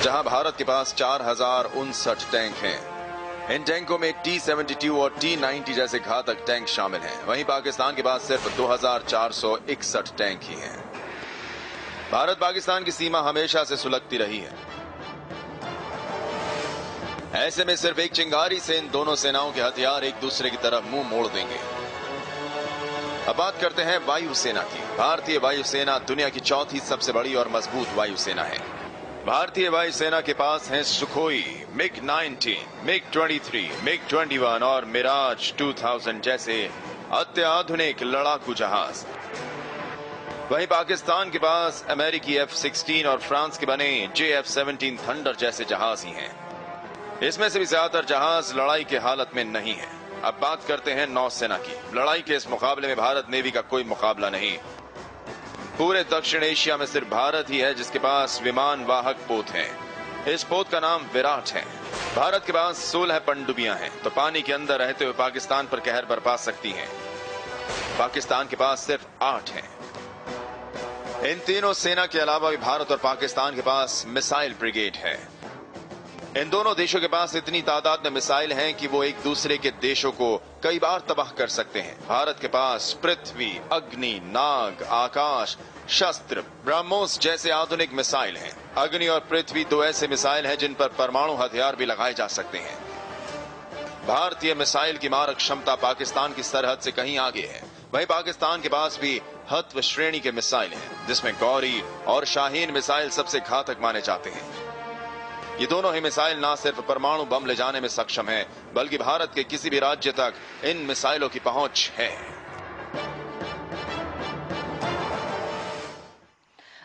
जहां भारत के पास 4059 टैंक हैं। इन टैंकों में T-72 और T-90 जैसे घातक टैंक शामिल हैं। वहीं पाकिस्तान के पास सिर्फ 2461 टैंक ही हैं। भारत पाकिस्तान की सीमा हमेशा से सुलगती रही है। ऐसे में सिर्फ एक चिंगारी से इन दोनों सेनाओं के हथियार एक दूसरे की तरफ मुंह मोड़ देंगे। अब बात करते हैं वायुसेना की। भारतीय वायुसेना दुनिया की चौथी सबसे बड़ी और मजबूत वायुसेना है। भारतीय वायुसेना के पास हैं सुखोई, MiG-19, MiG-23, MiG-21 और मिराज 2000 जैसे अत्याधुनिक लड़ाकू जहाज। वहीं पाकिस्तान के पास अमेरिकी F-16 और फ्रांस के बने JF-17 थंडर जैसे जहाज ही हैं। इसमें से भी ज्यादातर जहाज लड़ाई के हालत में नहीं है। अब बात करते हैं नौसेना की। लड़ाई के इस मुकाबले में भारत नेवी का कोई मुकाबला नहीं। पूरे दक्षिण एशिया में सिर्फ भारत ही है जिसके पास विमान वाहक पोत हैं। इस पोत का नाम विराट है। भारत के पास 16 पनडुब्बियां हैं तो पानी के अंदर रहते हुए पाकिस्तान पर कहर बरपा सकती हैं। पाकिस्तान के पास सिर्फ 8 हैं। इन तीनों सेना के अलावा भी भारत और पाकिस्तान के पास मिसाइल ब्रिगेड है। इन दोनों देशों के पास इतनी तादाद में मिसाइल हैं कि वो एक दूसरे के देशों को कई बार तबाह कर सकते हैं। भारत के पास पृथ्वी, अग्नि, नाग, आकाश, शस्त्र, ब्रह्मोस जैसे आधुनिक मिसाइल हैं। अग्नि और पृथ्वी दो ऐसे मिसाइल हैं जिन पर परमाणु हथियार भी लगाए जा सकते हैं। भारतीय मिसाइल की मारक क्षमता पाकिस्तान की सरहद से कहीं आगे है। वहीं पाकिस्तान के पास भी हत्व श्रेणी के मिसाइल हैं जिसमें गौरी और शाहीन मिसाइल सबसे घातक माने जाते हैं। ये दोनों ही मिसाइल न सिर्फ परमाणु बम ले जाने में सक्षम हैं, बल्कि भारत के किसी भी राज्य तक इन मिसाइलों की पहुंच है।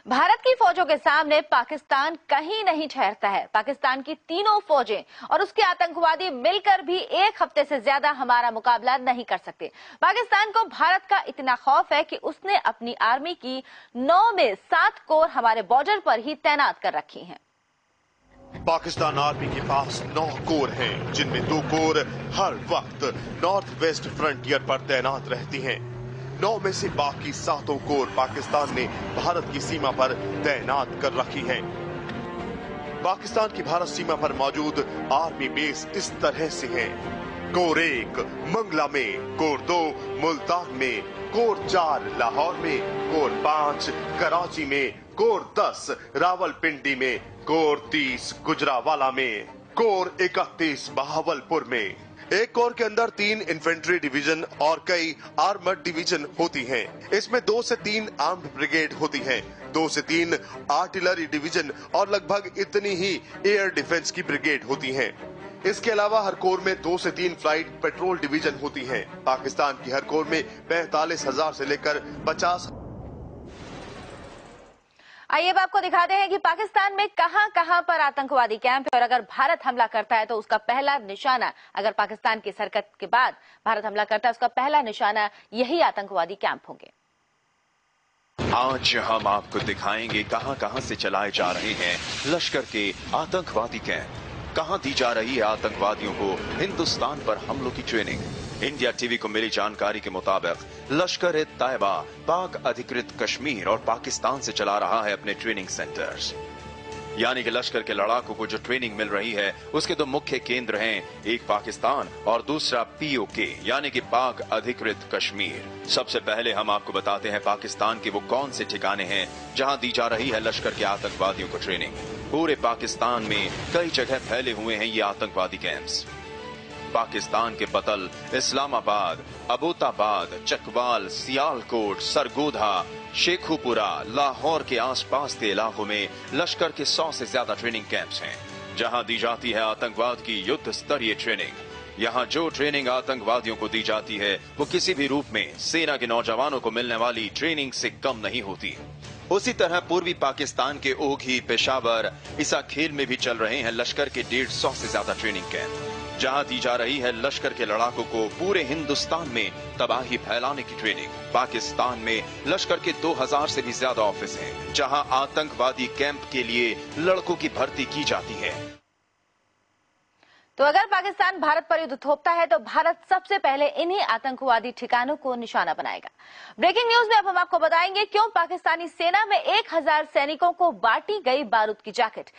भारत की फौजों के सामने पाकिस्तान कहीं नहीं ठहरता है। पाकिस्तान की तीनों फौजें और उसके आतंकवादी मिलकर भी एक हफ्ते से ज्यादा हमारा मुकाबला नहीं कर सकते। पाकिस्तान को भारत का इतना खौफ है कि उसने अपनी आर्मी की 9 में 7 कोर हमारे बॉर्डर पर ही तैनात कर रखी हैं। पाकिस्तान आर्मी के पास 9 कोर हैं, जिनमें 2 कोर हर वक्त नॉर्थ वेस्ट फ्रंटियर पर तैनात रहती हैं। 9 में से बाकी 7 कोर पाकिस्तान ने भारत की सीमा पर तैनात कर रखी हैं। पाकिस्तान की भारत सीमा पर मौजूद आर्मी बेस इस तरह से हैं। कोर 1 मंगला में, कोर 2 मुल्तान में, कोर 4 लाहौर में, कोर 5 कराची में, कोर 10 रावलपिंडी में, कोर 30 गुजरावाला में, कोर 31 बहावलपुर में। एक कोर के अंदर 3 इन्फेंट्री डिवीजन और कई आर्मर्ड डिवीजन होती हैं। इसमें 2 से 3 आर्म्ड ब्रिगेड होती हैं, 2 से 3 आर्टिलरी डिवीजन और लगभग इतनी ही एयर डिफेंस की ब्रिगेड होती हैं। इसके अलावा हर कोर में 2 से 3 फ्लाइट पेट्रोल डिवीजन होती हैं। पाकिस्तान की हर कोर में 45,000 से लेकर 50। आइए अब आपको दिखाते हैं कि पाकिस्तान में कहां-कहां पर आतंकवादी कैंप है और अगर भारत हमला करता है तो उसका पहला निशाना, अगर पाकिस्तान की सरकत के बाद भारत हमला करता है उसका पहला निशाना यही आतंकवादी कैंप होंगे। आज हम आपको दिखाएंगे कहां-कहां से चलाए जा रहे हैं लश्कर के आतंकवादी कैंप। कहां दी जा रही है आतंकवादियों को हिंदुस्तान पर हमलों की ट्रेनिंग। इंडिया टीवी को मिली जानकारी के मुताबिक लश्कर-ए-तैयबा पाक अधिकृत कश्मीर और पाकिस्तान से चला रहा है अपने ट्रेनिंग सेंटर्स। यानी कि लश्कर के लड़ाकों को जो ट्रेनिंग मिल रही है उसके 2 मुख्य केंद्र हैं, एक पाकिस्तान और दूसरा POK यानी कि पाक अधिकृत कश्मीर। सबसे पहले हम आपको बताते हैं पाकिस्तान के वो कौन से ठिकाने हैं जहां दी जा रही है लश्कर के आतंकवादियों को ट्रेनिंग। पूरे पाकिस्तान में कई जगह फैले हुए हैं ये आतंकवादी कैंप्स। पाकिस्तान के बतल, इस्लामाबाद, अबोताबाद, चकवाल, सियालकोट, सरगोधा, शेखुपुरा, लाहौर के आसपास के इलाकों में लश्कर के 100 से ज्यादा ट्रेनिंग कैंप्स हैं जहां दी जाती है आतंकवाद की युद्ध स्तरीय ट्रेनिंग। यहाँ जो ट्रेनिंग आतंकवादियों को दी जाती है वो किसी भी रूप में सेना के नौजवानों को मिलने वाली ट्रेनिंग से कम नहीं होती। उसी तरह पूर्वी पाकिस्तान के ओघी, पेशावर, इसा खेल में भी चल रहे हैं लश्कर के 150 से ज्यादा ट्रेनिंग कैंप जहां दी जा रही है लश्कर के लड़ाकों को पूरे हिंदुस्तान में तबाही फैलाने की ट्रेनिंग। पाकिस्तान में लश्कर के 2000 से भी ज्यादा ऑफिस हैं जहां आतंकवादी कैंप के लिए लड़कों की भर्ती की जाती है। तो अगर पाकिस्तान भारत पर युद्ध थोपता है तो भारत सबसे पहले इन्हीं आतंकवादी ठिकानों को निशाना बनाएगा। ब्रेकिंग न्यूज में अब हम आपको बताएंगे क्यों पाकिस्तानी सेना में 1000 सैनिकों को बांटी गई बारूद की जैकेट,